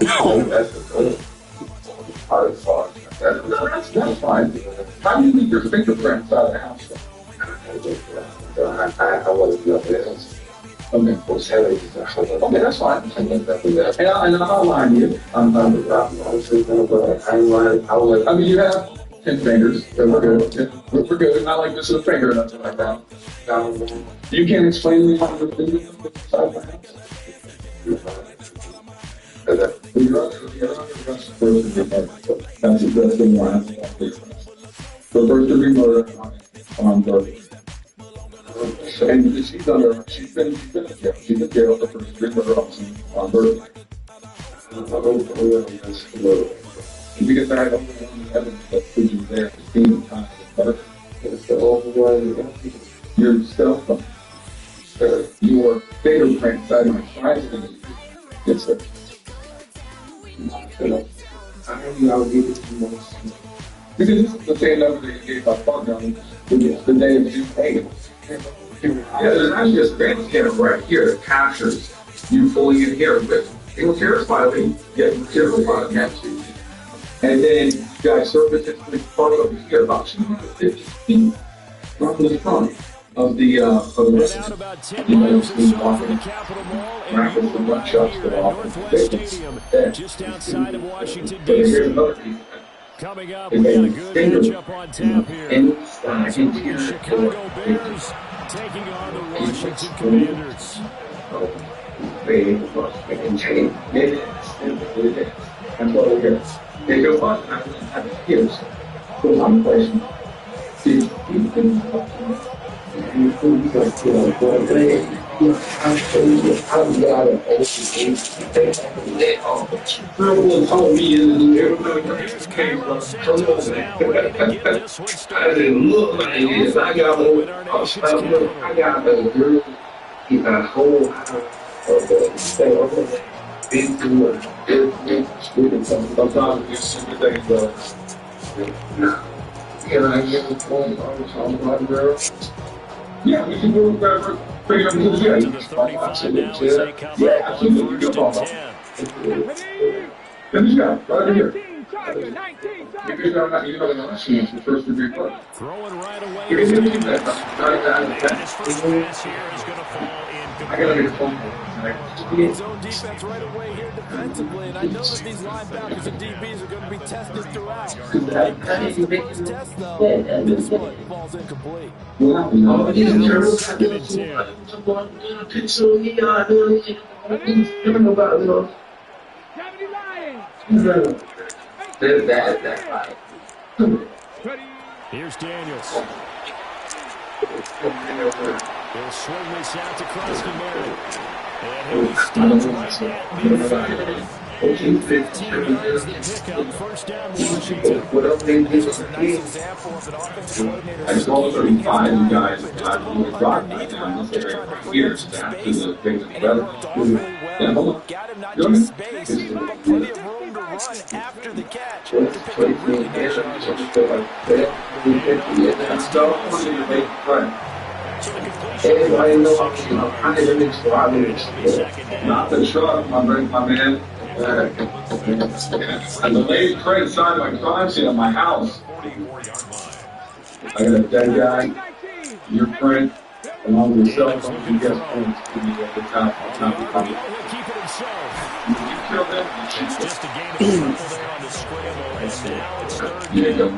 No, that's the goal. Hard fought. That's fine. How do you leave your fingerprints out of the house? I wasn't up there. Okay, okay, that's fine. And I'll line you. I mean, you have 10 fingers. So we're good. We're good. Not like this is a finger or nothing like that. You can't explain to me how the fingers inside the house? You're under arrest for first degree murder. That's the one. For first degree murder on burglary. And she's been in jail. She's in jail for first degree murder on burglary. Because I don't know the evidence that put you there to see the time of the murder. It's the overwhelming. Your cell phone. Your fingerprint inside of my client's. Yes, sir. I don't know give it to you most. Because this is the same number that you gave my partner on the day of you paid. Yeah, there's actually a surveillance camera right here that captures you fully in here with single terrorist filing, yet material filing against you. And then you guys surface it to the front over here, about 250 feet from the front of the residence. You know, see walking, raffles and run shots go off. Just outside of Washington, D.C. Coming up, we got a good matchup on tap here. The Chicago Bears taking on the Washington Commanders. They can change minutes and what we get. They go on and here's the one question. See, you can and you got to told me everybody came from I didn't look like this. I got a girl in a whole house of the state of the been through it. Sometimes it's simple things can I get the phone on my girl? Yeah, we can do whatever. Bring them to the jail. Yeah, absolutely. Good ball. Finish out. Right here. You're not seeing the first degree play. Throwing right away. His first pass here is going to fall I gotta get a phone his own defense right away here defensively, and I know that these linebackers and DBs are going to be tested throughout. They passed the first test, though. This one falls incomplete. Here's Daniels. He'll swing this out to Krusty. And he'll be stopped right at midfield. 15 yards the pickup, first down Washington. This was a nice example of an offensive coordinator. I saw 35 you guys brought right down this area right here after the big well. Got him not just space, but plenty of room to run after the catch. To pick up really good shots. So the completion. Not the truck, my man. And the lady right inside my crime scene at my house. I got a dead guy, your print, along with yourself, you can get points to be at the top of the company. Keep it himself. You kill them. It's just a gain of trouble there on the scramble, and now it's third down.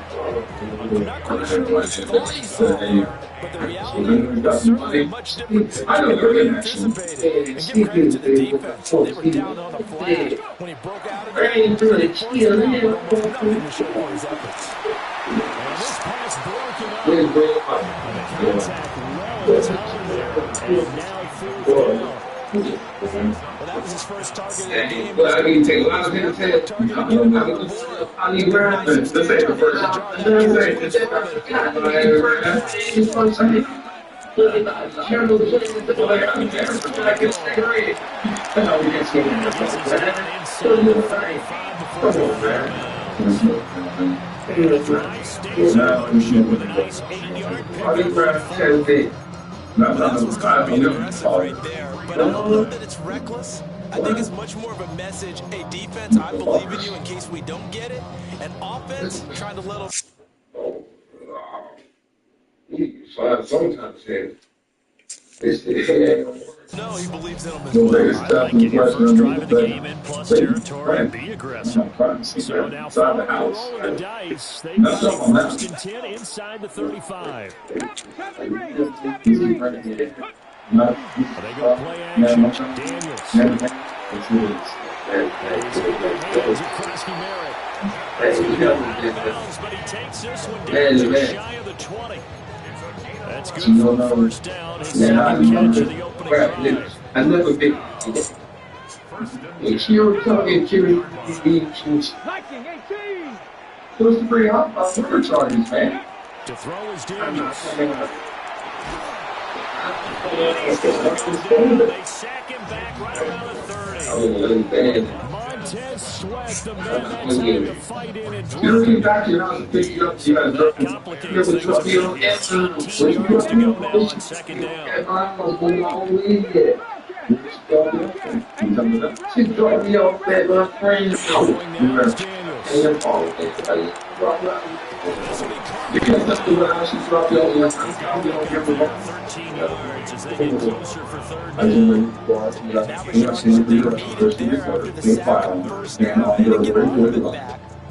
Not quite sure what he saw, but the reality is certainly much different than we anticipated. And give credit to the defense. They were down on the flat when he broke out of it. Nothing to show for his efforts. And this pass broken up. And the contact well timed there. And now third down. Well, that was his first target of the game. Well, I mean, take a lot of people say, I need reference. This ain't the first time. This ain't with a nice 8-yard pick. No, it's gotta be aggressive right there. But I don't know that it's reckless. I think it's much more of a message. Hey, defense, I believe in you in case we don't get it. And offense, trying to let them. Sometimes, No, he believes in them as well. I like it. Your first drive of the game in plus territory. Be aggressive. So now following the roll of the dice, they've got a 1st and 10 inside the 35. They go play action. Daniels. But he takes this one down just shy of the 20. That's good for a first down. His second catch of the opening drive. I never been. You're talking to supposed to bring up our charges, man. To throw is Daniels. They sack him back right around the 30. Montez Sweat, the man that's having to fight in and You're back to your house and pick you up. You got to complicates things. 18 yards to go now on 2nd down. She dropped me off at my friend. Because that's the way she dropped you off. 13 yards as they get closer for 3rd down.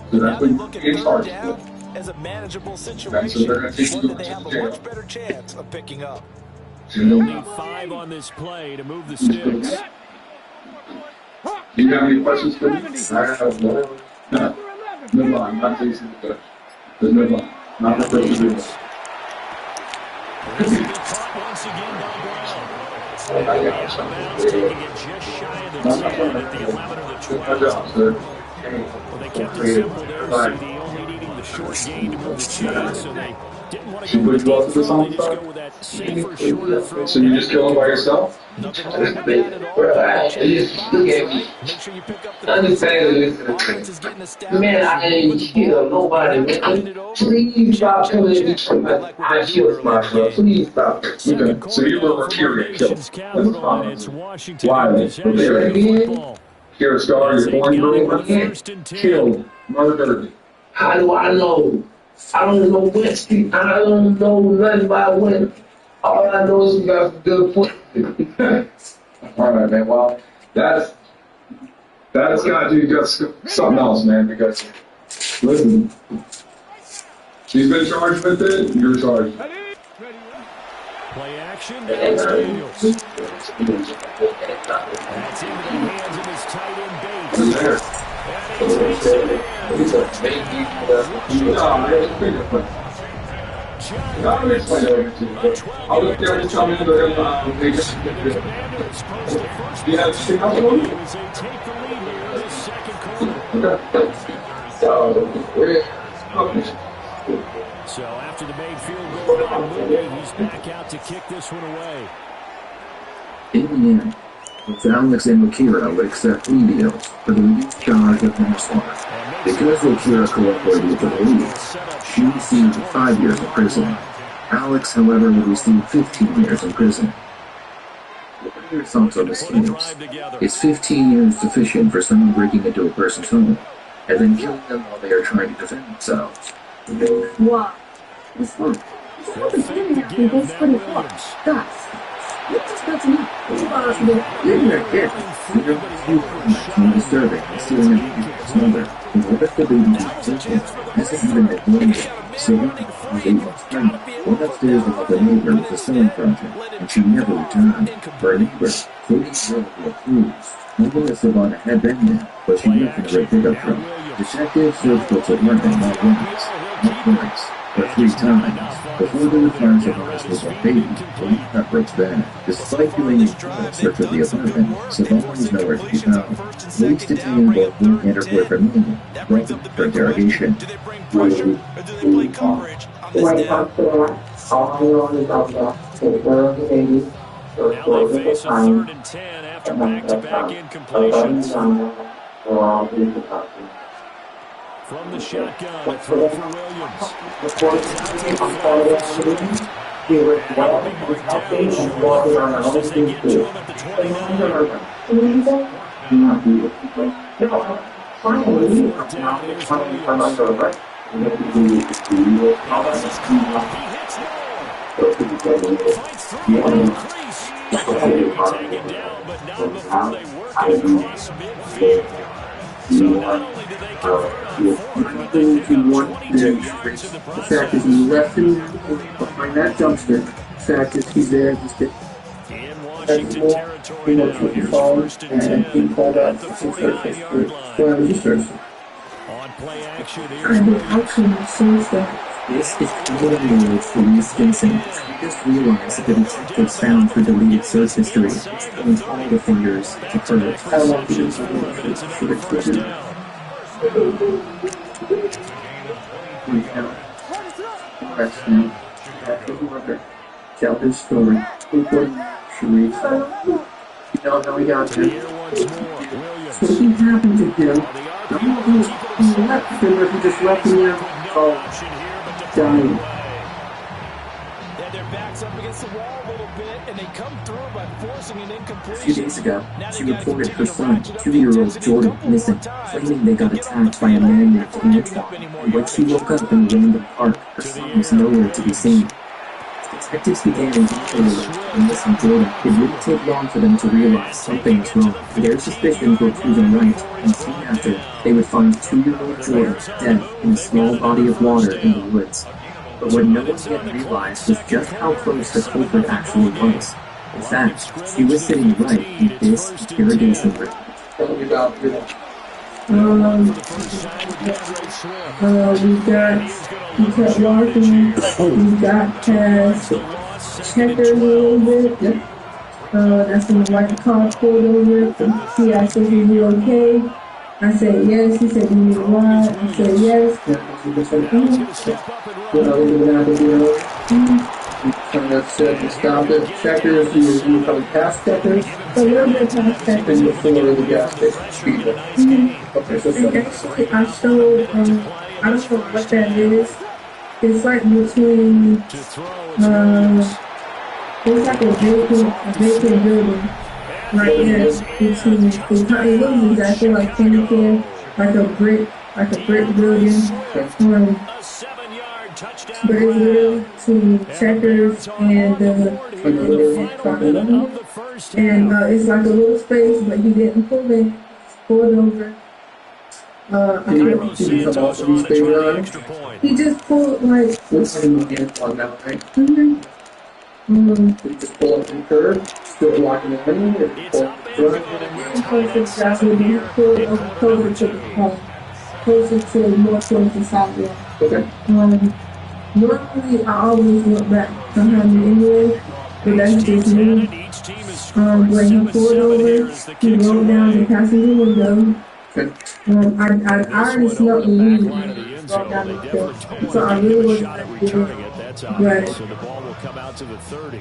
So that's what it's hard to do. As a manageable situation, one that they have a much better chance of picking up. They'll need 5 on this play to move the sticks. Do you have any questions for me? I have one. No. Move on. Not facing the coach. Just move on. Not the first to do this. Once again by Brown. Taking it just shy of the 10 at the 11 or the 12. Well, they kept it simple there, CD, only needing the short gain to move the chains, so they didn't want to go with the deep throw. They just go with that safer, shorter throw. So you just kill him by yourself? Nothing wrong with that at all. Make sure you pick up the offense is getting established. Man, I ain't kill nobody, man. Please stop killing me. I killed myself. Please stop. Okay. So you were period kill. That's fine. Why? Here, Star, you're born girl, killed, murdered. How do I know? I don't know what street. I don't know nothing about when. All I know is you got some good points. All right, man. Well, that's got to do just something else, man. Because listen, she's been charged with it. You're charged. Play action. That's Daniels. That's into the hands of his tight end Bates. I'll look there and tell me they just yeah, just take out the one. Take the lead here in this second quarter. So after the made field goal by Mooney, he's back out to kick this one away. In the end, Alex and Wakira would accept plea deals for the reduced charge of manslaughter. Because Wakira cooperated with the police, she received 5 years in prison. Alex, however, would receive 15 years in prison. What are your thoughts on this case? Is 15 years sufficient for someone breaking into a person's home and then killing them while they are trying to defend themselves? Wow. It's fun. It's not the beginning of the base pretty far. Guys, you just got to know. You're not dead. You're disturbing and stealing a baby's mother. And what if the baby's possession hasn't even been born yet? So what if the baby's pregnant? Went upstairs to help a neighbor with a sewing project, and she never returned. Her neighbor, Katie's relative approves. Maybe Savannah had been there, but she left in a red pickup truck. Detectives searched what's at London not once, not twice, but 3 times. Before they returned to Savannah's little baby, Police Pepper's bed. Despite doing a thorough search of the apartment, Savannah was nowhere to be found. Police detained both Lynn and her boyfriend William, brought them for interrogation. Do they bring pressure or do they play coverage on this down? Now they face a 3rd and 10 after back-to-back incompletions. From the shotgun, a throw for Williams. As they get to him at the 29. not do it. Fourth down, here's Williams. He hits Moore. Fights through it on the crease. Take it down, but not before they work it across midfield. So not only do they convert on fourth, but they pick up 22 yards in the The fact is process. he left him behind that dumpster. The fact is he's there just to In Washington territory now, here's first and 10 at the 49-yard line. On play action, here's Williams. This is preliminary for Miss Vincent. We just realized that the detectives found her deleted search history, which points all the fingers to her. First down. Tell his story. Sharif. You don't know he got Here you. once more, Williams. So he happened to him. On the RPO, keep it He left him, or he just left him there. no option here, but to throw Dying. away. Yeah, their backs up against the wall a little bit, and they come through by forcing an A few incompletion. days ago, she reported her son, 2-year-old Jordan, missing, claiming they got attacked by a man named Antoine. And when she woke up in a random park, her son was nowhere to be seen. Detectives began a detailed alert on missing Jordan. It wouldn't take long for them to realize something was wrong. Their suspicions were proven right, and soon after, they would find 2-year-old Jordan dead in a small body of water in the woods. But what no one yet realized was just how close the culprit actually was. In fact, she was sitting right in this interrogation room. Tell me about it. For the first time with DeAndre Swift. We kept walking, we got past checkers a little bit. That's when the white car pulled over. He asked if we were okay. I said yes. He said, "Do you need a ride?" I said yes. Trying to set and stop it. Checkers, you come past checkers, A little bit past and checkers. before the gas station speed. Okay, so And actually, I showed, I don't know what that is. It's like between, To throw is it's like a vacant building right there between. It looks exactly like Pelican, like a brick building. a 7-yard touchdown But it's literally between checkers and the of the first and half. it's like a little space, but he didn't pull in. He pulled over. Cairo Santos on to try the extra point. He just pulled like. What's in the end on that, right? Mhm. You just pull up the curb, still blocking the lane, or you It's pull up up the and curb. Exactly. He pulled over closer to the closer to more towards the sidewalk. Okay. Normally I always look back behind me anyway, but that's Each just team's had me. it. Each team has scored. When he pulled 7-7 here over, as the he kicks rolled down the away. passenger window. Okay. I already smelled the Back weed line of the end zone. rolled down They the definitely hill. don't So I want to give really him a wasn't shot at like doing returning it. That's Right. obvious. So the ball will come out to the 30.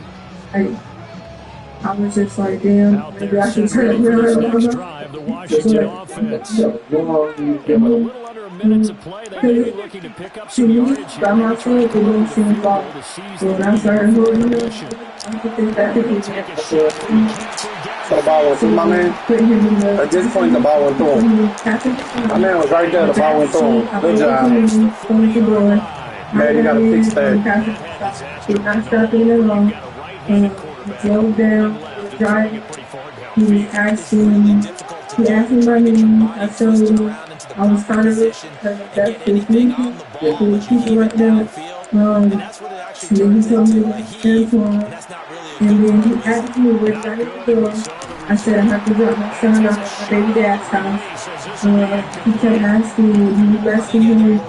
I was just like, damn, Out maybe there, I should set turn ready for this around. next drive, the Washington offense. So, long, With a little under a minute to play, they may be looking to pick up To some me, yardage here. by Maybe try myself, to it come up don't with a seem field far. goal to seize So the when I lead started for holding it, possession. I could think that could be Take a shot, but he can't So the ball went through my man. put him in the. At this point, the ball went through him. My man was right there. The ball went through him. Good job. Close the door. Man, you gotta fix that. Did not stop in at all. Drove down, driving. He asked me my name. I told him I was kind of rich because that's his name. If we keep it like that, then he told me to stand for him. And then he asked me where did I need to go. I said I have to drop my son off at my baby dad's house. He kept asking me, do you rescue him?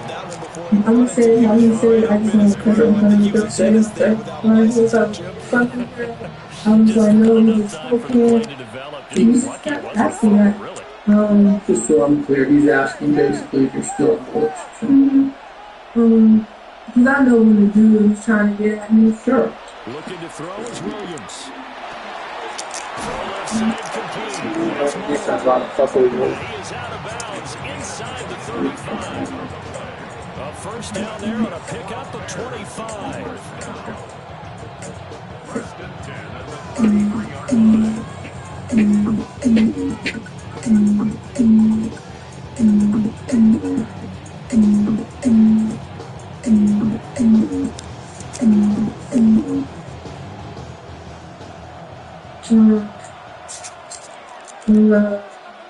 I'm gonna say it how he said it. I just want to put it on the door. Say this stuff. What's up? Something. I was like, no, you just spoke him. He just kept asking that. just so I'm clear, he's asking basically if you're still on coach. Because I know when the dude was trying to get at me. Sure. Looking to throw is Williams. Left side complete. This is a lot of stuff we do. He is out of bounds inside the 35. A first down there on a pickup of 25.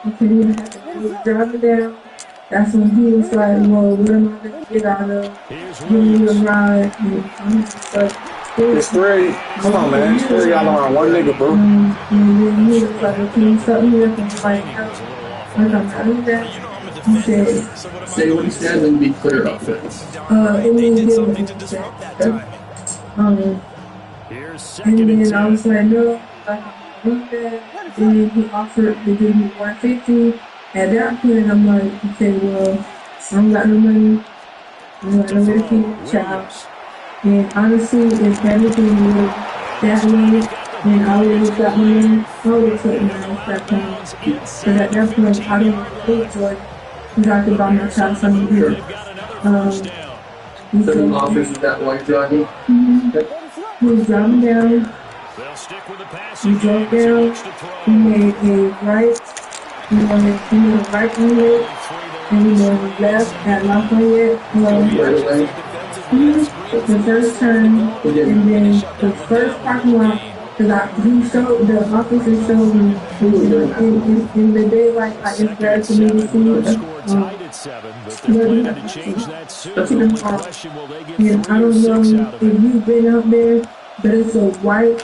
Okay, we was driving down. That's when he was like, well, what am I going to get out of giving you a ride? And I'm just like, It's three. Come on, man. It's three y'all on one nigga, bro. and then he was like, well, can you stop me up? And I'm like, no, I'm not doing that. He said, Say what he said and be clear about it. it was something to disrupt that time. And then I was like, no, I'm not doing that. Then he offered to give me $150. At that point, I'm like, okay, well, I don't got no money. I don't got no way to feed my child. And honestly, if everything was that way, then I would have got money. I would have took money at that point. But at that point, I didn't really enjoy it because I could buy my child something good. So the office is that white driving? He was driving down. We drove down. We made a right. We made a right on it. And we made a left at Lafayette. The first turn. And then the first parking lot. Because he showed, the officer showed me in the daylight, like it's better for me to see. And I don't know if you've been up there, but it's a white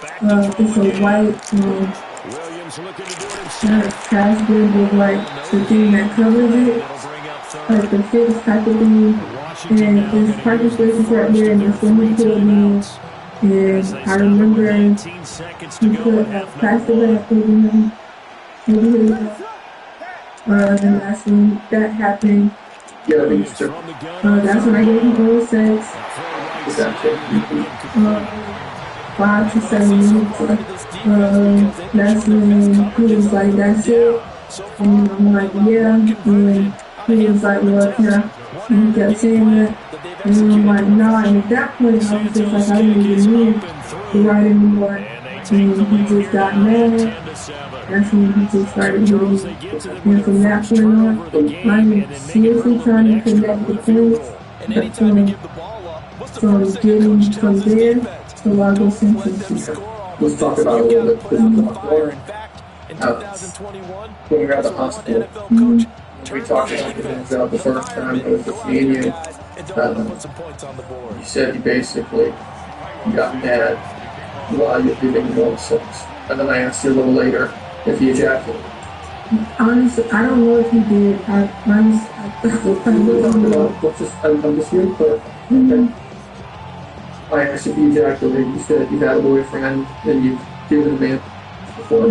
trash bin with like the thing that covers it, like the fixed type of thing. And there's parking spaces right there, and there's when he pulled me. And I remember he put a plastic bag over him, and that's when that happened. That's when I gave him oral sex. 5 to 7 minutes. That's when he was like, that's it. And I'm like, yeah. And he was like, well, can I? And he kept saying that. And I'm like, nah. And at that point, I was just like, I didn't even need to write anymore. And he just got mad. That's when he just started hitting me. And from that point on, I'm seriously trying to connect the points. From getting from there to Largo Central. Let's talk about it a little bit. When we were at the hospital, we talked about the first time I was seeing you. You said you basically got mad while you were giving oral sex. And then I asked you a little later if he ejaculated. Honestly, I don't know if he did. I'm just here, but okay. I asked if he ejaculated. You said you had a boyfriend and you've given a man before.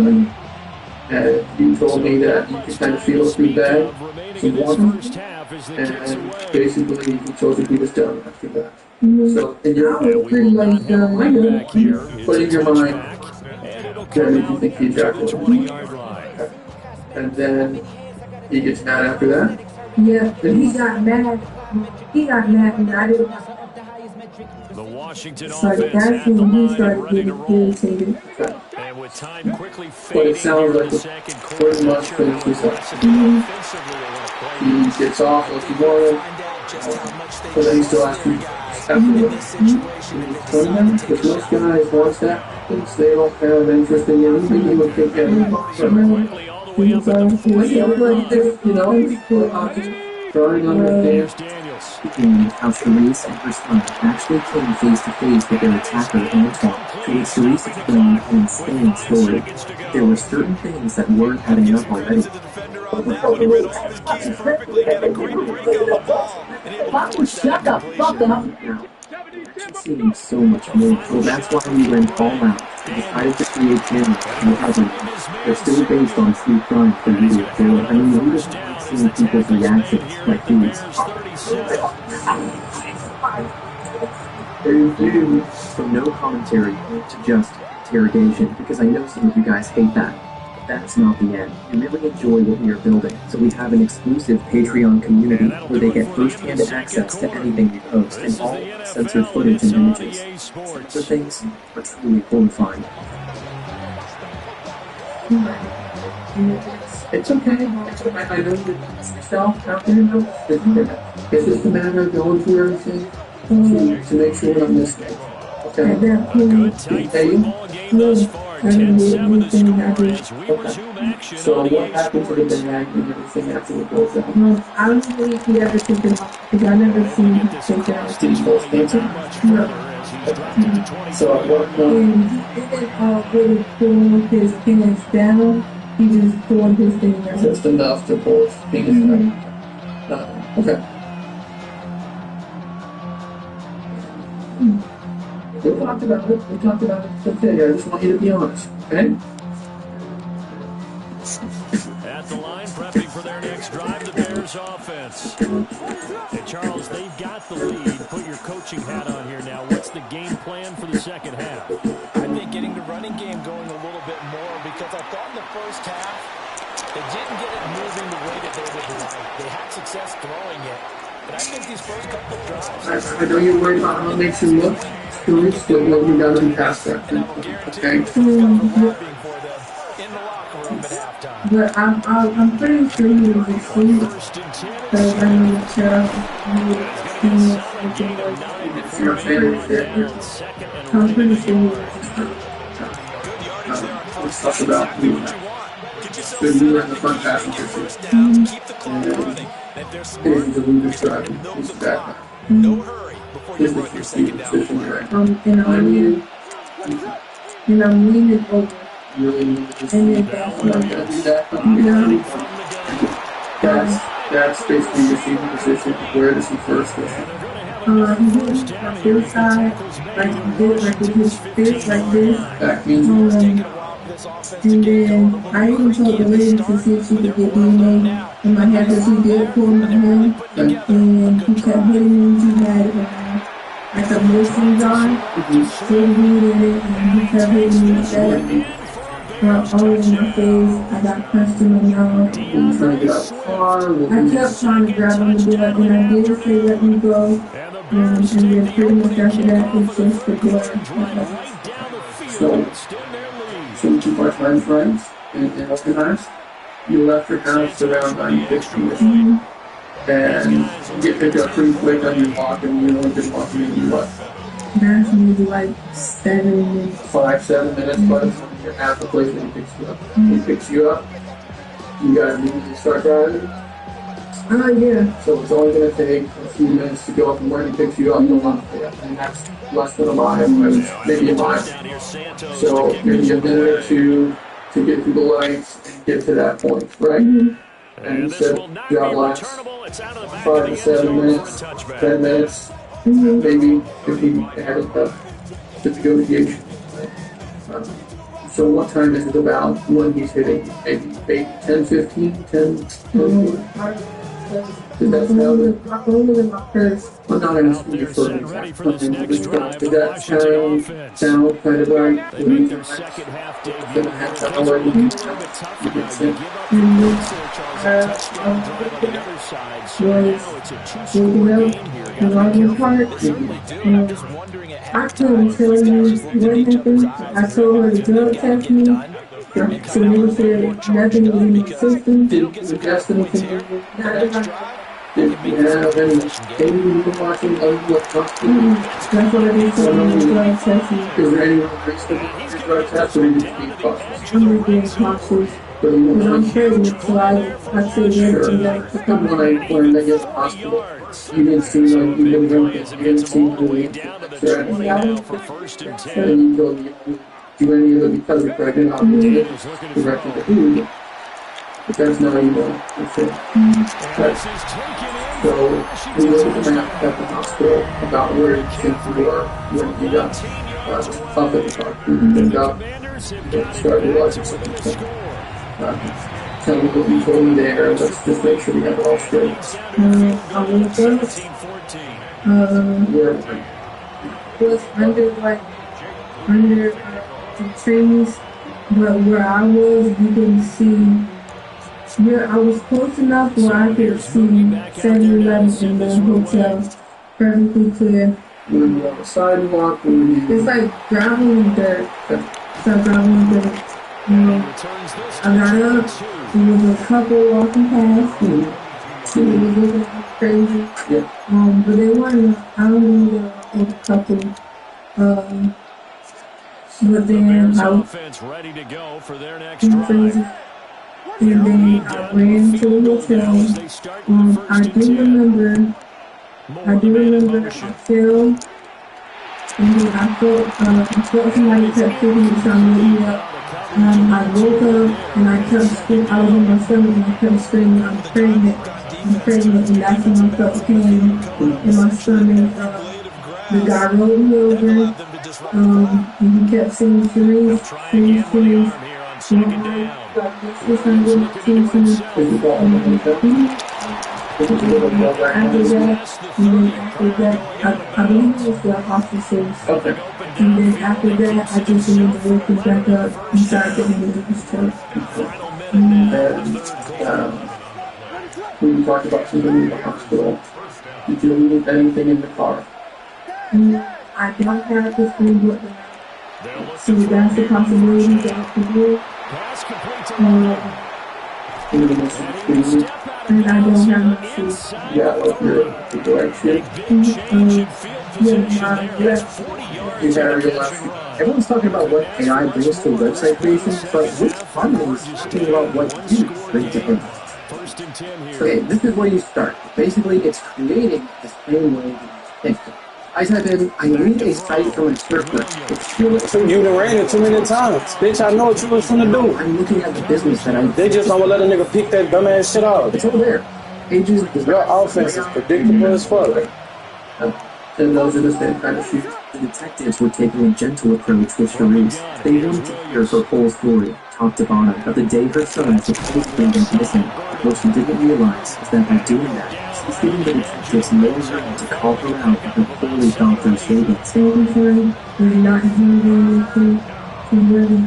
And you told me that you could kind of feel through that. And basically, he told you he was done after that. So, in your mind, pretty much done. But in your mind, then you think he ejaculated. And then he gets mad after that? Yeah, he got mad. He got mad and I didn't. The Washington So that's when he started getting irritated. And with time quickly But it sounds like it's pretty much finished this up. He gets off like he wanted, but then he still has to afterwards. If most guys want that, since they don't have interest in anything, you would think that trying to understand. How Therese and her son actually came face to face with their attacker Antoine. To which Therese explained an insane story. There were certain things that weren't adding up already. Shut the fuck up! She seemed so much more. So that's why we went all out. We decided to create cameras and everything. They're still based on true crime for you. I mean, we just like seeing people's reactions like these. From no commentary to just interrogation, because I know some of you guys hate that. But that's not the end. We really enjoy what we are building, so we have an exclusive Patreon community where they get first-hand access to anything we post and all censored footage and images. Some of the things are truly horrifying. It's okay. It's okay. I know you yourself out there. It's just a matter of going through everything to make sure we're not missing it. Okay. At that point, I didn't get anything I did. Okay. So what happened to the bag and everything after the goal down? I don't believe he ever took it off because I never seen him take that off. Did he both hands up? No. So at what point? And he didn't really pull his pants down. He just pulled his fingers. Just enough to pull his fingers down. Okay. We talked about it. We talked about it. It's okay. I just want you to be honest. Okay? At the line, prepping for their next drive, the Bears offense. Hey, Charles, they've got the lead. Put your coaching hat on here now. What's the game plan for the second half? I think getting the running game going a little bit more because I thought in the first half they didn't get it moving the way that they would like. They had success throwing it. But I think these first couple of drives... I know you're worried about how it makes you look. But we got to be past that. Okay? But I'm pretty sure he was asleep. Because I mean, Charles, I'm pretty sure he was asleep. Let's talk about you. So you were in the front passenger seat. And the leader's driving. He's the back. This is your seat position, right? And I'm leaning over. And then that's basically your seating position. Where does he first go? He did my this side, like he did like with his fist like this. Back means and then I even told the lady to see if she could get DNA in my hair because he did pull my hair. And he kept hitting me. He had like a missing jar, with weed in it, and he kept hitting me with that. All in my face, I got punched in my mouth. I kept trying to grab on the blood, and I did say let me go. And then pretty much after that, it's just the blood. So you keep our time friends and organized. You left your house around 9:50, and you get picked up pretty quick on your walk, and you only been walking in what? That's maybe like 7 minutes. 5-7 minutes, by the time you're at the place when he picks you up. He picks you up. You gotta immediately start driving. Yeah. So it's only gonna take a few minutes to go from where he picks you up to Lafayette, and that's less than a mile, maybe a mile. So maybe a minute or two to get through the lights and get to that point, right? And you said job lasts 5 to 7 minutes, 10 minutes, maybe if he had the negotiation. So what time is it about when he's hitting? Maybe 8, 10, 15, 10, 15? Did that sound good? I'm not asking you for an exact time. Did that sound kind of right? Make their second half debut. You can see. The running part, I couldn't tell you what happened. I told her to drug test me. So they said nothing was in the system. Did test anything? Did you have any baby you were watching other than what's happening? That's what they said in the drug test. Is there anyone risk of your drug test, or are you just being cautious? I'm just being cautious. Because I'm pregnant, so I said yes to When I learned that you're at the hospital, you didn't seem like you didn't drink it, you didn't seem really threatened. And you told me you do any of it because you're pregnant, obviously, directed to food. But that's not even so we look at the map at the hospital about where you think you were when you got up at the doctor. You picked up, you started watching something. Tell me what you told me there. Let's just make sure we have it all straight. I was under the trees, but where I was, you can see. Yeah, I was close enough where I could see 7-Eleven in the hotel perfectly clear. Were you on the sidewalk? It's like gravel and dirt. It's like gravel and dirt. I got up was a couple walking past and she was looking crazy. Yeah. But they weren't, I don't know the couple. But then I was ready to go for their next crazy. drive. And then I ran to the hotel. I do remember I fell. And then I felt somebody kept kicking me, trying to wake me up. I woke up and I kept screaming. I was in my stomach and I kept screaming, I'm pregnant. And that's when I felt pain in my stomach. The guy rolled me over. And he kept saying, Sharice. After that, I believe it was the officers. Okay. And then after that, I just remember waking back up inside the ambulance truck. And when you talked about something in the hospital, did you leave anything in the car? I don't have the food, but so that's the possibility that I could do. And I don't have my shoes. Yeah, like your right shoe. You have your left shoe. Everyone's talking about what AI brings to website creation, but which fun is talking about what you bring to it? Okay, this is where you start. Basically, it's creating the same way that you think. I type in, I need a site from a surfer. It's still... So you done ran it too many times. Bitch, I know what you was finna do. I'm looking at the business that I... They just don't let a nigga pick that dumbass shit out. It's over there. Pages... Your offense is predictable as fuck. And those are the same kind of shoes. The detectives were taking a gentle approach with Sharice. They wanted to hear her whole story, top to bottom, of the day her son supposedly went missing. What she didn't realize is that by doing that, she's giving the detectives more room to call her out on her poorly thought through statements. We're not doing anything to really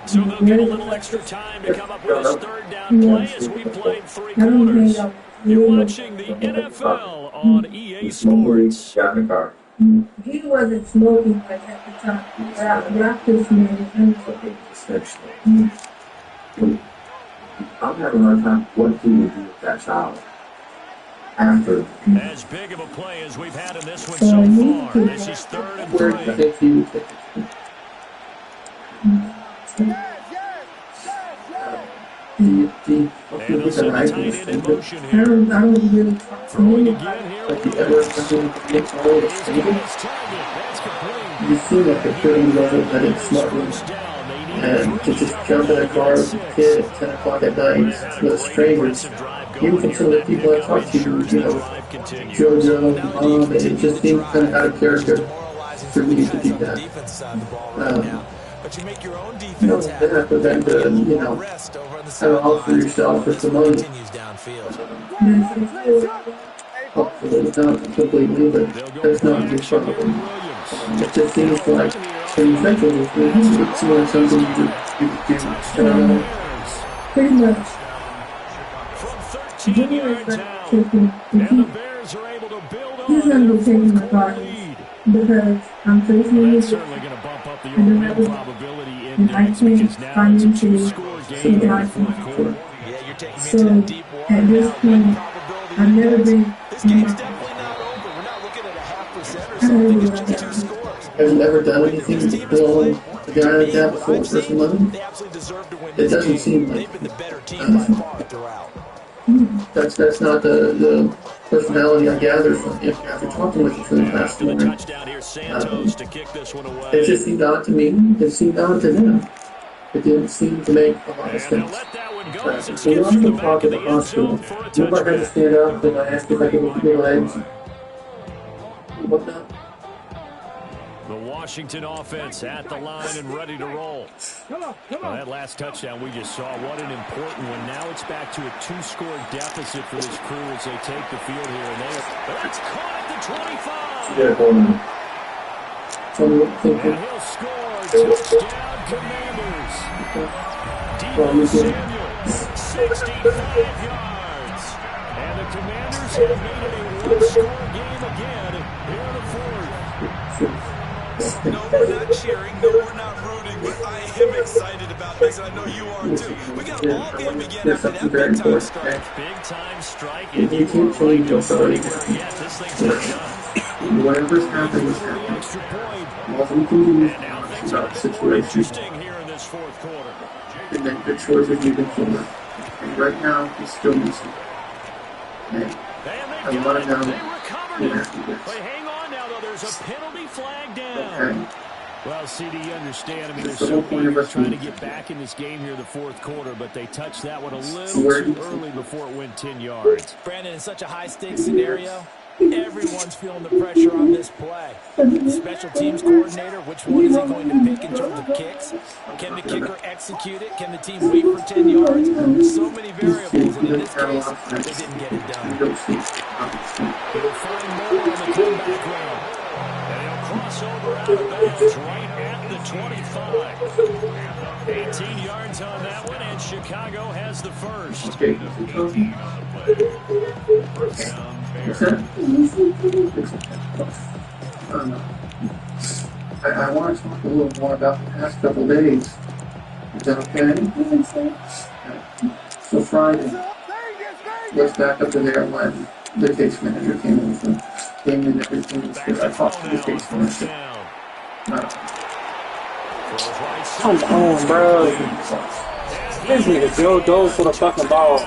So they'll get a little extra time to come up with his third down play as we played 3 quarters. You're watching the NFL on EA Sports. Got in the car. He wasn't smoking like at the time. Black this man. I'm having a hard time. What do you do with that child? After. As big of a play as we've had in this one so far. This is 3rd and 3. Where do you think he would take it? And they'll set a tight end in motion here. I don't really talk to Throwing him. again here. Like you ever remember Nick Cole at Stadium? That's complete. You see like the 30 level that it's smuggling. And to just jump in a car with a kid at 10 o'clock at night with strangers. Even from some of the people I talked to, you know, JoJo, Mom, and it just seemed kind of out of character for me to do that. But you make your own You know, defense then after that, you know, have an offer yourself for some money. Hopefully not completely, but that's not a big problem. It just seems like essentially it seems like something you could do. Pretty much. From 13 yards out. And the Bears are able to build on. He's going to be taking my body because I'm facing him. That's certainly going to bump up the overall probability And I index can't because now find it's a him to two-score game in the fourth quarter. So at this point, I've never been This game's definitely not over. We're not looking at a half percent or something. It's just 2 scores. Have you ever done anything to kill a guy like that before for some money? They absolutely deserve to win. It doesn't seem like They've been the better team by far throughout. that's not the personality I gather from him after talking with him for the past After the morning. touchdown here, Santos to kick this one away. It just seemed odd to me. It seemed odd to them. It didn't seem to make a lot of And they'll sense. let that one go as it We skips to also the back talked of at the the end zone hospital. for a Remember I had to touchback. stand up and I asked if I could move my legs. Whatnot. The Washington offense at the line and ready to roll. Well, that last touchdown we just saw, what an important one. Now it's back to a 2-score deficit for this crew as they take the field here. And that's caught at the 25. Yeah, go on. Tell me what you And think. he'll score. Touchdown, Commanders. Debo Samuel, 65 yards. And the Commanders have made it a 1-score game again here in the fourth. No, we're not cheering. No, we're not rooting. But I am excited about Listen, I know you are too. We got a ball game again after that very big time important. strike. Big time strike, You and you can't are change right. what's Nobody already where happened. yet. This thing's not done. Whatever's happened is For the happened. extra point. All we can do is And now things about get the a bit more situation interesting here in this fourth quarter. and make good choices moving forward. And right now, he's still missing. And And I they've want got to it. know They recovered who it. has to do But this. hang on now, though. There's a penalty flag down. Okay. Well, CD, you understand. I mean, they're That's the whole so point of eager us trying to being get back in this game here in the fourth quarter, but they touched that one a little Where too do you early before it went 10 yards. Brandon, in such a high-stakes scenario, everyone's feeling the pressure on this play. The special teams coordinator, which one is he going to pick in terms of kicks? Can the kicker execute it? Can the team wait for 10 yards? So many variables, and in this case, they didn't get it done. don't see. He'll find more on the comeback run. And he'll cross over out of bounds right at the 25. 18 yards on that one, and Chicago has the first. Okay. What's that? I want to talk a little more about the past couple days. Is that okay? So Friday, let's back up to there when the case manager came in and everything was good. I talked to the case manager. Come on, bro. This nigga still goes for the fucking ball.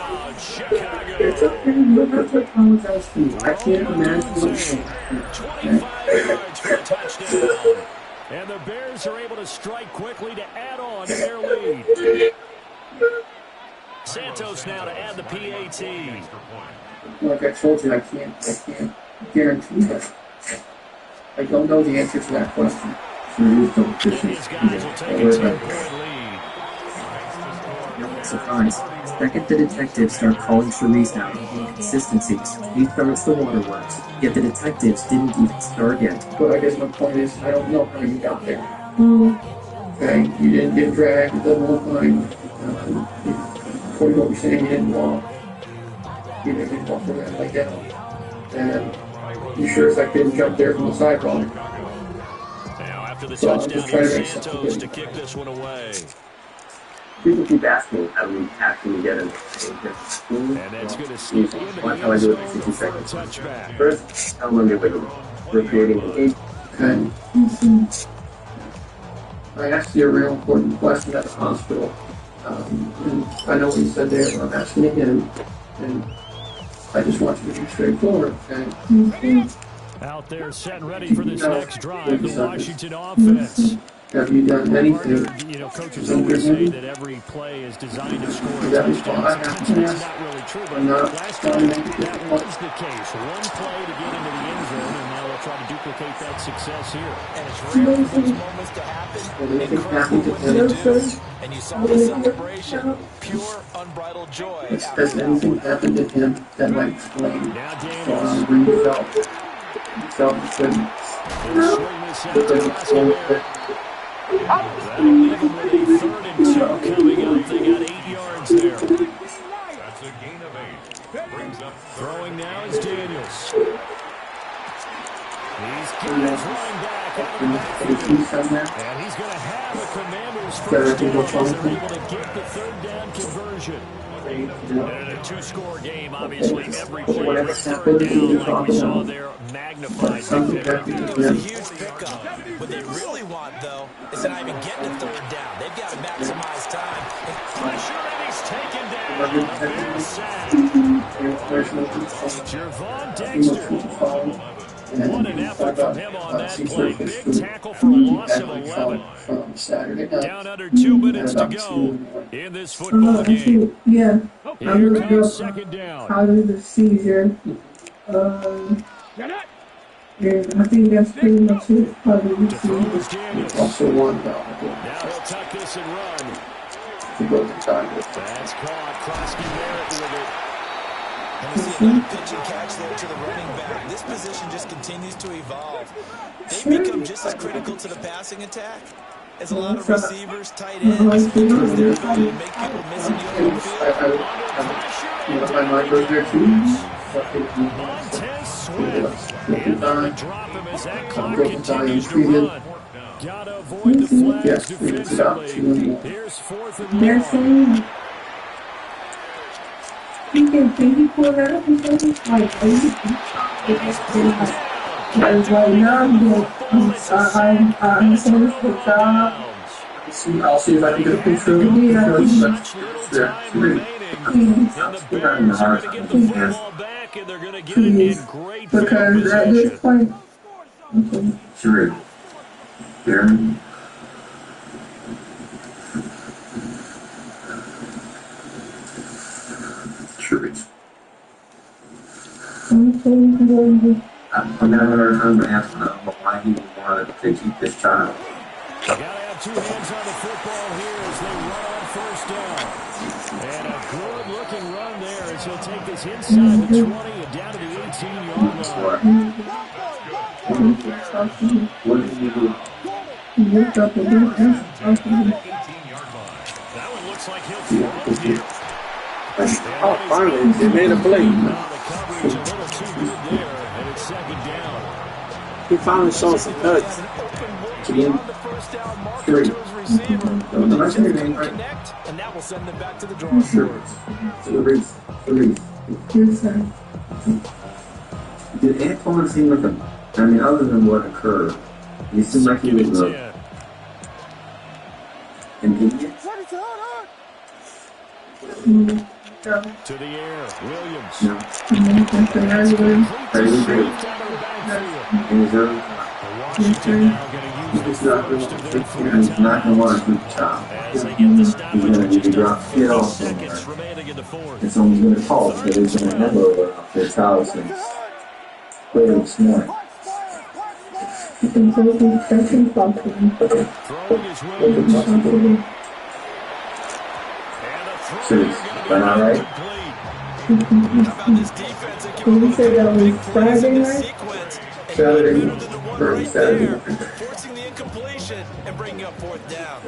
It's okay, you don't have to apologize to me. I can't imagine what's 25 yards for a touchdown. And the Bears are able to strike quickly to add on to their lead. Santos now to add the PAT. Like I told you, I can't guarantee that. I don't know the answer to that question. And these guys will take a 10-point lead. Surprise. Second, the detectives start calling Sharice out on inconsistencies. He starts the waterworks, yet the detectives didn't even start yet. But I guess my point is, I don't know how you got there. Okay, you didn't get dragged the whole time. According to what you're saying, you didn't walk. You didn't walk for that like that. And you sure as heck didn't jump there from the sideline. Now after the So I'm touchdown, just trying to here's make Santos something. to kick this one away. People keep asking how we actually get in. And that's going to sneak into the Watch how I do it in end 60 zone for a seconds. touchback. First, tell them they're waiting. We're creating the game. Okay. I asked you a real important question at the hospital. And I know what you said there, but I'm asking again. And I just want you to be straightforward, okay? Out there set and ready for this next drive, the Washington offense. Have you done anything? You know, coaches always say that every play is designed to score a touchdown. Sometimes that's not really true, but last time that was the case. One play to get into the end zone, and now they'll try to duplicate that success here. And it's rare for those moments to happen. Incredible when they do. And you saw the celebration. Pure, unbridled joy. Has anything happened to him that might explain when you felt you couldn't? That'll leave them with a 3rd and 2 coming up. They got 8 yards there. That's a gain of 8. Brings up Throwing now is Daniels. These guys running back out of the backfield. And he's going to have a Commanders first down as they're able to get the 3rd down conversion. And in a 2-score game, obviously every play of a 3rd down, like we saw there, magnified big pickup. It was a huge pickup. What they really want, though, is to not even get to 3rd down. They've got to maximize time. Pressure, and he's taken down. A big sack. Jervon Dexter. What an effort from him on that play. Big tackle for a loss of 11. Down under 2 minutes to go in this football game. Yeah. Here comes 2nd down. Out of the seizure. And I think that's pretty much it. Probably To throw is Daniels. Also one Now he'll tuck this and run. That's caught. Krosky Merritt with it. And we see another pitch and catch there to the running back. This position just continues to evolve. They've become just as critical to the passing attack as a lot of receivers, tight ends, because their ability to make people miss in the open field. My mind goes there too. Montez Sweat. And they're going to drop him as that clock continues to run. Gotta avoid the flags Yes, defensively. Here's 4th and They're long. saying can he pull that up or something? Like, like right now, I'm saying this is a job. I'll see if I can get a picture of it. Yeah, Such little time remaining in the Bears are going to get the football back, and they're going to get it in great field because at this position. point, Sure. Darren. Sure. I'm never going to ask why he wanted to keep this child. You got to have two hands on the football here as they run on 1st down. And a good-looking run there as he'll take this inside the 20 and down to the 18-yard line. What did you do? That one looks like he'll throw it here. Oh, finally, they made a play. The coverage a little too good there, and it's 2nd down. He finally showed some nuts. Three. Connect, and that will send them back to the drawing board. Three. Did Antoine seem like other than what occurred, he seemed like he was an idiot? To the air, Williams. No. Washington now going to use He's the not going first of their 3 to want to keep the child. as they get the stop He's with going to need just to drop 30 seconds remaining in the 4th. And someone's going to call because there's been a number of their child since later this morning. Throwing is Williams. And the throw But all right. How about this defense and give them a big plays in this sequence and Saturday. put them to work right there, forcing the incompletion and bringing up 4th down.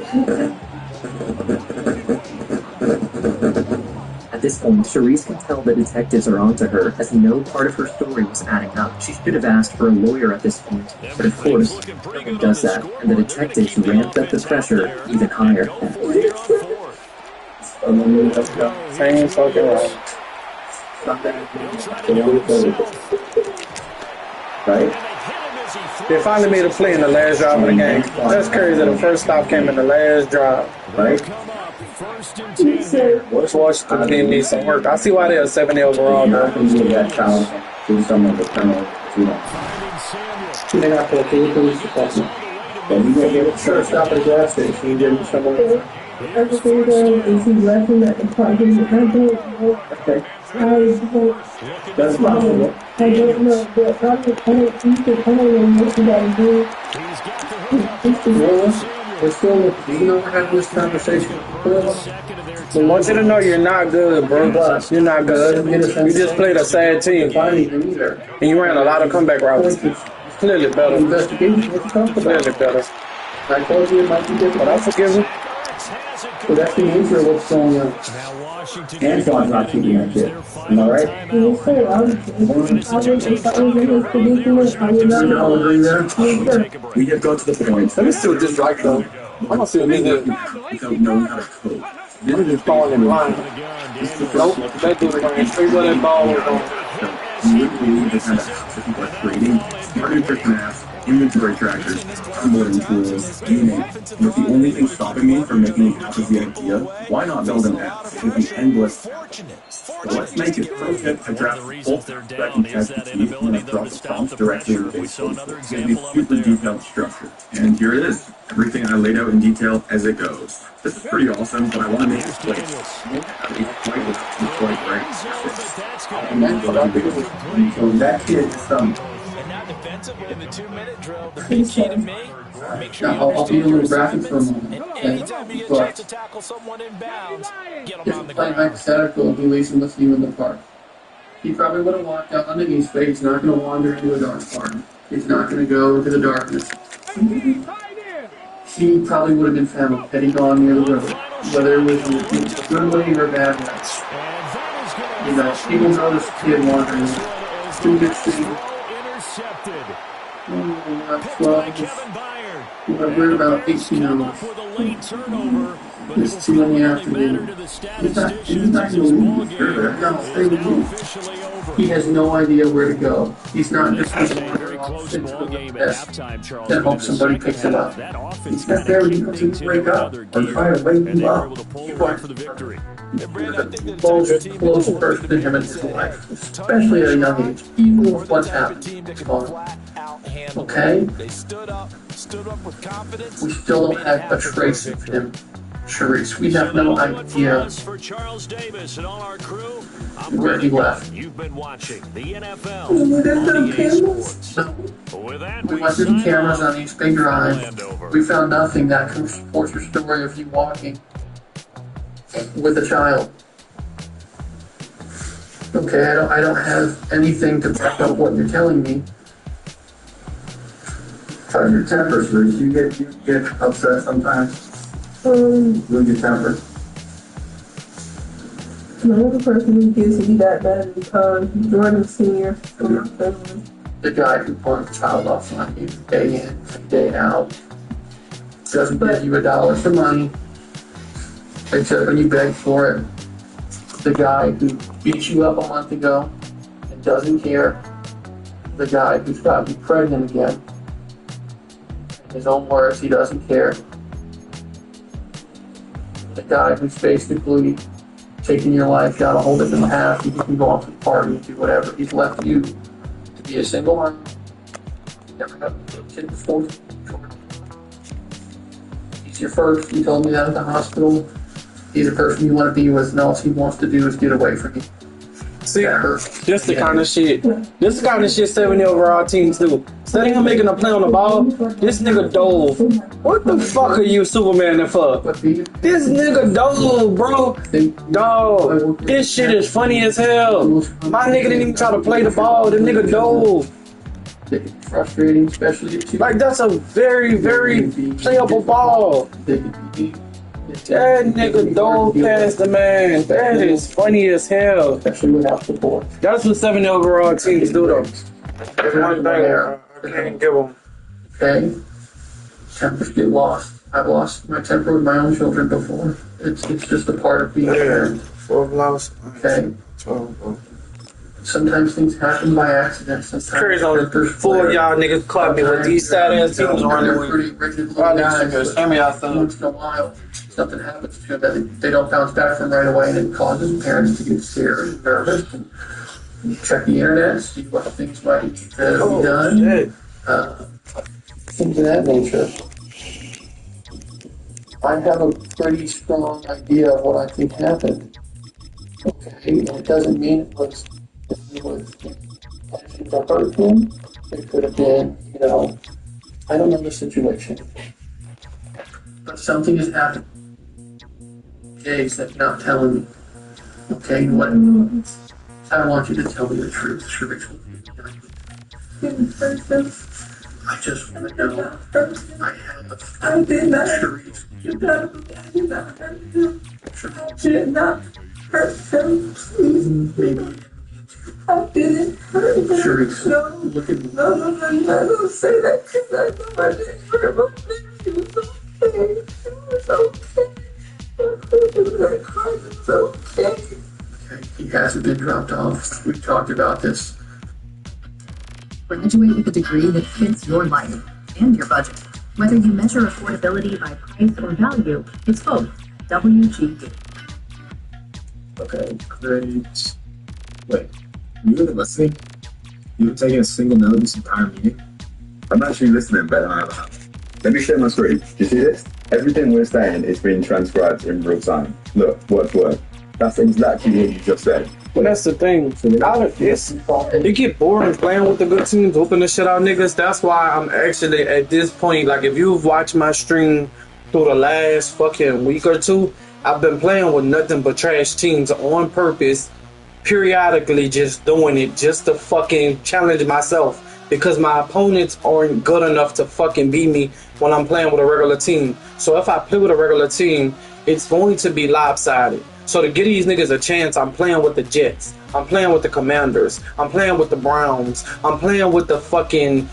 At this point, Charisse can tell the detectives are onto her, as no part of her story was adding up. She should have asked for a lawyer at this point, but of course, no one does that, and the detectives ramped up the pressure even higher. Same fucking right. Right? They finally made a play in the last drive of the game. That's crazy that the first stop came in the last drive. Right? Washington team needs some work. I see why they're 70 overall I'm though. not going to give that child to someone to come over to them. They're not going to pay the police department. Then you go get it. Sure, stop at a gas station and give him someone. everything done is he laughing at the part he's not doing Okay. That's possible. I don't know, but I don't think I don't know what you gotta do. We're still, we're having this conversation. I want you to know you're not good, bro. You're not good. You just played a sad team. And you ran a lot of comeback routes. Clearly better. Investigation, what you talking about? Clearly better. I told you it might be different. But I forgive him. So that's the nature of what's going on. Antoine's not keeping that kid. Am I right? Yes, sir. I was if I was in his predicament, I would We all not. agree there? Yes, sir. We have got to the point. Let me see what this right though. I'm gonna see what this is. We don't know how to cope. This I'm just falling in line. Nope, that dude ran straight where that ball was going. We really need to kind of people are creating smart nutrition apps, inventory trackers, onboarding tools, you name it. And if the only thing stopping me from making an app is the idea, why not build an app? It would be endless. So let's make it pro tip to draft full spec and ChatGPT and then drop the prompts directly in the base code. It's going to be super detailed structure. And here it is. Everything I laid out in detail as it goes. This is pretty awesome, but I want to make it quick. Quite right. So that kid is And now defensively in the 2-minute drill, the big key to me, make sure you I'll be a little graphic understand for a moment. and anytime you get a chance to tackle someone in bounds, get them on the Playing ground. hypothetical and releasing with you in the park. He probably would have walked out underneath, but he's not going to wander into a dark park. He's not going to go into the darkness. He probably would have been found had he gone near the road, whether it was in a good way or a bad way. You know, people notice a kid wandering. Who gets to Picked by Kevin Byard. We're about 18 Come hours. up with a late turnover, but it It's will 2 in the really afternoon. matter to the He's statisticians not as going this to ball leave. game No, stay is with now me. officially over. He has no idea where to go. He's not just It's going a to very close into ball the game at desk halftime, Charles. that But in hopes the somebody second picks him half, up. that offense He's kind not there of when he kicked comes in things to into break up another or gear, try to wake and you they were up. able to pull He away wants for the victory. And Brandon, I think they're the close, type of team that close just person to him in his said, life, hey, especially at a young age, even we're with the what's type of happened. team that can Fine. flat out handle Okay? it. They stood up with confidence. We still don't have a trace of him, Sharice. We have no idea For Charles Davis and all our crew, where he left. you've been watching the NFL We didn't on have EA cameras. Sports. With that, We went through the sign cameras off on East Bay Drive. Landover. We found nothing that can support your story of you walking with a child. Okay, I don't have anything to back up what you're telling me. How's your temper, Bruce? You get upset sometimes? Lose your temper? The only person who gives me that bad because Jordan Sr. from my family. The guy who pulls a child off on you day in, day out, doesn't give you $1 for money, except when you beg for it. The guy who beat you up a month ago and doesn't care. The guy who's got you pregnant again. In his own words, he doesn't care. The guy who's basically taking your life down a whole different path. You can go off to the party and do whatever. He's left you to be a single mom. Never had a kid before. He's your first. You told me that at the hospital. He's a person you want to be with, and all he wants to do is get away from you. See, That hurts. this the kind of shit. This the kind of shit 70 overall teams do. Instead of him making a play on the ball, this nigga dove. What the fuck are you Superman for? This nigga dove, bro. Dog. This shit is funny as hell. My nigga didn't even try to play the ball. The nigga dove. It's frustrating, especially if you Like, that's a very, very playable ball. That nigga dove past the man. That is funny as hell. Especially without support. That's what 70 overall teams do, though. There's one thing I can't give them. Okay? Tempers get lost. I've lost my temper with my own children before. It's just a part of being a parent. 12 lost. Okay? 12. Sometimes things happen by accident. Sometimes Crazy on tempers four of y'all niggas club me with these sad ass teams running They're with. pretty rigid little Y'all guys. niggas but hand me y'all thumb. Once in a while, something happens to them that they don't bounce back from right away, and it causes parents to get scared and nervous. And you check the internet, see what things might be done. Shit. Things of that nature. I have a pretty strong idea of what I think happened. Okay, and it doesn't mean it was to hurt him. It could have been, I don't know the situation. But something has happened. James, that you're not telling me. Okay, what? I want you to tell me the truth, Sharice. I just want to know. I did not. Sharice. I did not hurt him. I did not hurt him. Please. I didn't hurt him. Sharice, No. look at me. No, I don't say that because I know I didn't hurt him. He was okay. He was okay. It was okay. Okay, he hasn't been dropped off. We've talked about this. Graduate with a degree that fits your life and your budget. Whether you measure affordability by price or value, it's both. WGD. Okay, great. Wait, you even listening? You haven't taken a single note this entire meeting? I'm actually listening, but let me share my screen. Do you see this? Everything we're saying is being transcribed in real time. Look, word for word. That's exactly what you just said. Well, that's the thing. You get bored of playing with the good teams, whooping the shit out niggas. That's why I'm actually at this point. Like, if you've watched my stream through the last fucking week or two, I've been playing with nothing but trash teams on purpose, periodically just doing it just to fucking challenge myself. Because my opponents aren't good enough to fucking beat me when I'm playing with a regular team. So if I play with a regular team, it's going to be lopsided. So to give these niggas a chance, I'm playing with the Jets. I'm playing with the Commanders. I'm playing with the Browns. I'm playing with the fucking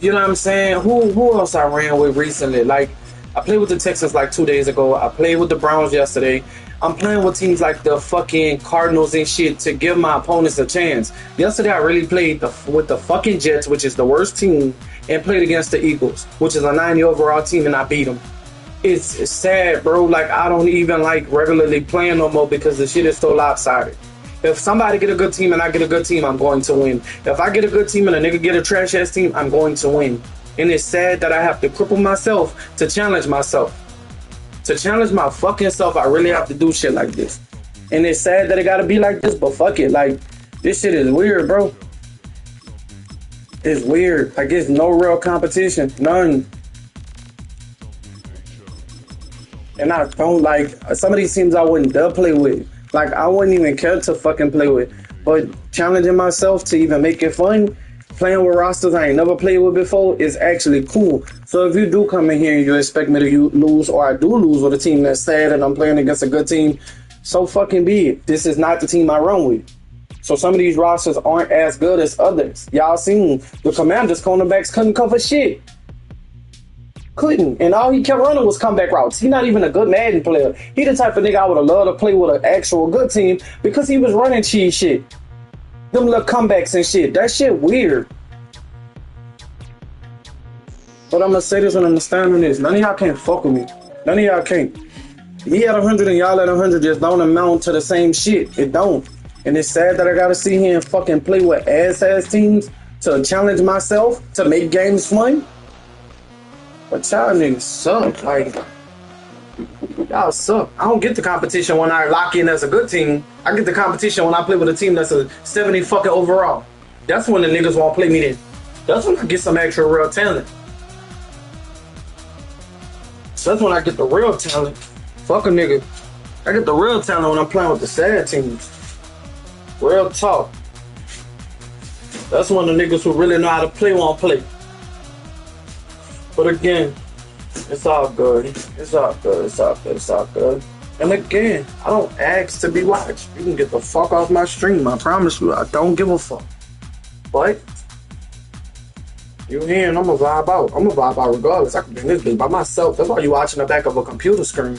You know what I'm saying? Who else I ran with recently? Like, I played with the Texans like 2 days ago. I played with the Browns yesterday. I'm playing with teams like the fucking Cardinals and shit to give my opponents a chance. Yesterday, I really played with the fucking Jets, which is the worst team, and played against the Eagles, which is a 90 overall team, and I beat them. It's sad, bro. Like, I don't even like regularly playing no more because the shit is so lopsided. If somebody get a good team and I get a good team, I'm going to win. If I get a good team and a nigga get a trash ass team, I'm going to win. And it's sad that I have to cripple myself to challenge myself. To challenge my fucking self, I really have to do shit like this. And it's sad that it gotta be like this, but fuck it. Like, this shit is weird, bro. It's weird. Like, it's no real competition. None. And I don't like some of these teams I wouldn't dare play with. Like, I wouldn't even care to fucking play with. But challenging myself to even make it fun, playing with rosters I ain't never played with before is actually cool. So if you do come in here and you expect me to lose, or I do lose with a team that's sad and I'm playing against a good team, so fucking be it. This is not the team I run with. So some of these rosters aren't as good as others. Y'all seen the Commanders cornerbacks couldn't cover shit. Couldn't. And all he kept running was comeback routes. He not even a good Madden player. He the type of nigga I would have loved to play with an actual good team because he was running cheese shit. Them little comebacks and shit. That shit weird. But I'm gonna say this and understand this. None of y'all can't fuck with me. None of y'all can't. He at 100 and y'all at 100 just don't amount to the same shit. It don't. And it's sad that I gotta sit here and fucking play with ass teams to challenge myself, to make games fun. But y'all niggas suck. Like, y'all suck. I don't get the competition when I lock in as a good team. I get the competition when I play with a team that's a 70 fucking overall. That's when the niggas won't play me then. That's when I get some actual real talent. So that's when I get the real talent. Fuck a nigga. I get the real talent when I'm playing with the sad teams. Real talk. That's when the niggas who really know how to play won't play. But again, it's all good. It's all good. It's all good. It's all good. And again, I don't ask to be watched. You can get the fuck off my stream. I promise you, I don't give a fuck. But you here and I'm gonna vibe out. I'm gonna vibe out regardless. I can be in this bitch by myself. That's why you watching the back of a computer screen.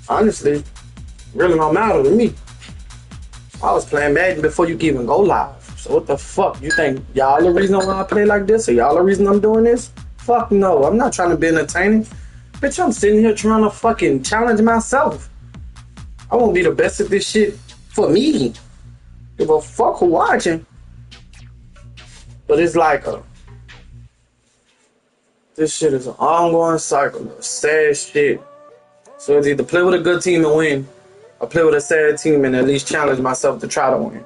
Honestly, really don't matter to me. I was playing Madden before you can even go live. So what the fuck? You think y'all the reason why I play like this? Or y'all the reason I'm doing this? Fuck no, I'm not trying to be entertaining. Bitch, I'm sitting here trying to fucking challenge myself. I won't be the best at this shit for me. Give a fuck who watching. But it's like this shit is an ongoing cycle of sad shit. So it's either play with a good team and win, or play with a sad team and at least challenge myself to try to win.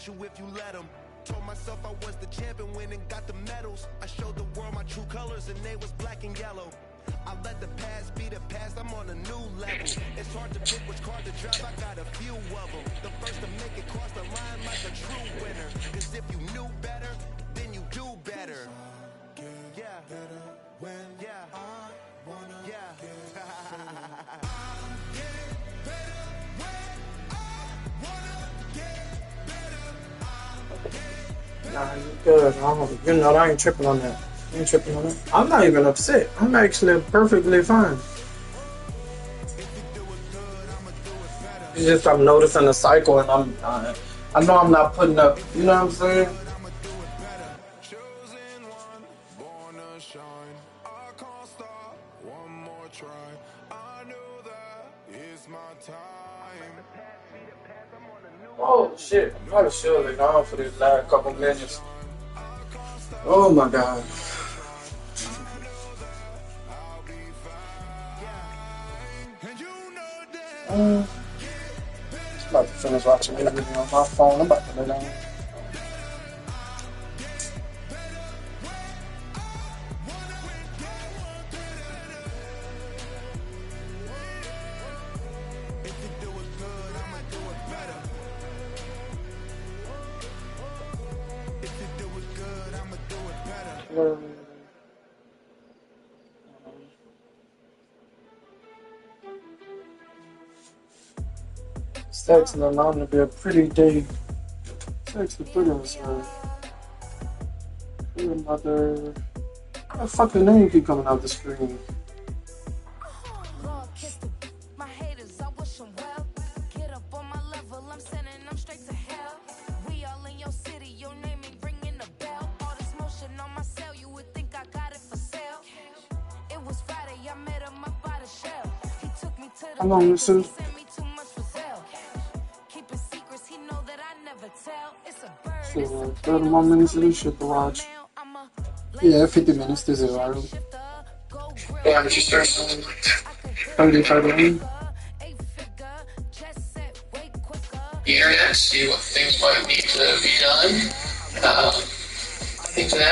You if you let them. Told myself I was the champion, went and got the medals. I showed the world my true colors and they was black and yellow. I let the past be the past, I'm on a new level. It's hard to pick which card to drive, I got a few of them. The first to make it cross the line like a true winner. Cause if you knew better, then you do better. Yeah, better when yeah, I wanna yeah. Nah, you good. You know, I ain't tripping on that. I ain't tripping on it. I'm not even upset. I'm actually perfectly fine. It's just I'm noticing the cycle, and I know I'm not putting up. You know what I'm saying? Oh shit! I probably should have gone for this last couple minutes. Oh my god. I'm about to finish watching this video on my phone. I'm about to lay down. It's actually allowing to be a pretty day. It's actually pretty absurd. Another. What fucking name keep coming out the screen? How long this is? So, 31 minutes of this shit to watch. Yeah, 50 minutes to 0. Yeah, but you start something like that. 31. The internet, see what things might need to be done. I think that